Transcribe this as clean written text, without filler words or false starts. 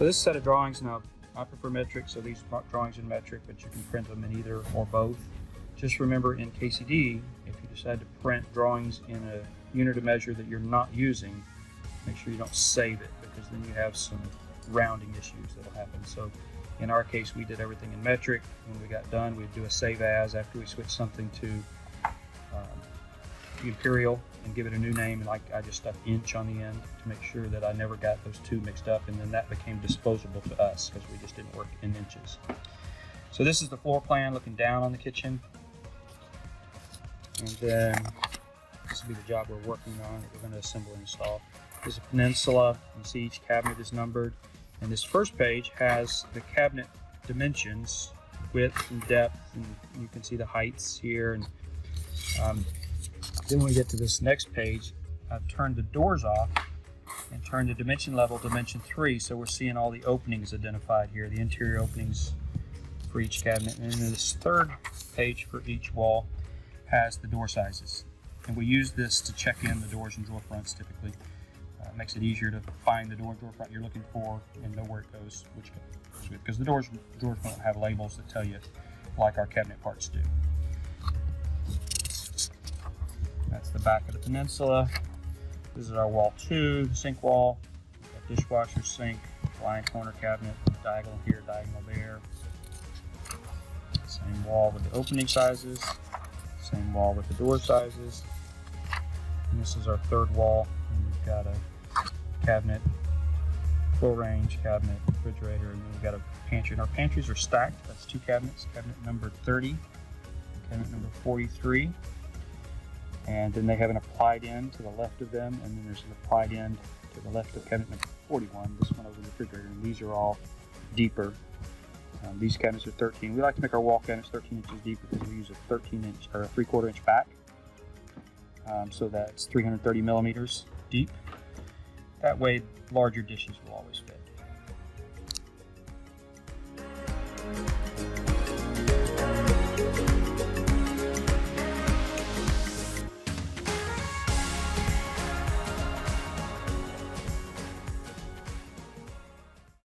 So this set of drawings, now I prefer metric, so these drawings in metric, but you can print them in either or both. Just remember in KCD, if you decide to print drawings in a unit of measure that you're not using, make sure you don't save it, because then you have some rounding issues that'll happen. So in our case, we did everything in metric. When we got done, we'd do a save as after we switched something to imperial and give it a new name, and like I just stuck inch on the end to make sure that I never got those two mixed up, and then that became disposable to us because we just didn't work in inches. So this is the floor plan looking down on the kitchen, and then this will be the job we're working on that we're going to assemble and install. There's a peninsula. You see each cabinet is numbered, and this first page has the cabinet dimensions, width and depth, and you can see the heights here. And then when we get to this next page, I've turned the doors off and turned the dimension level to dimension 3, so we're seeing all the openings identified here, the interior openings for each cabinet. And then this third page for each wall has the door sizes, and we use this to check in the doors and drawer fronts typically. It makes it easier to find the door and drawer front you're looking for and know where it goes, which goes with, because the doors and drawer front have labels that tell you, like our cabinet parts do. That's the back of the peninsula. This is our wall 2, the sink wall. We've got dishwasher, sink, line corner cabinet, diagonal here, diagonal there. Same wall with the opening sizes. Same wall with the door sizes. And this is our third wall. And we've got a cabinet, full range cabinet, refrigerator, and then we've got a pantry. And our pantries are stacked. That's 2 cabinets. Cabinet number 30, cabinet number 43. And then they have an applied end to the left of them, and then there's an applied end to the left of cabinet number 41, this one over the refrigerator, and these are all deeper. These cabinets are 13. We like to make our wall cabinets 13 inches deep because we use a 13-inch or a 3/4 inch back, so that's 330 millimeters deep. That way, larger dishes will always fit.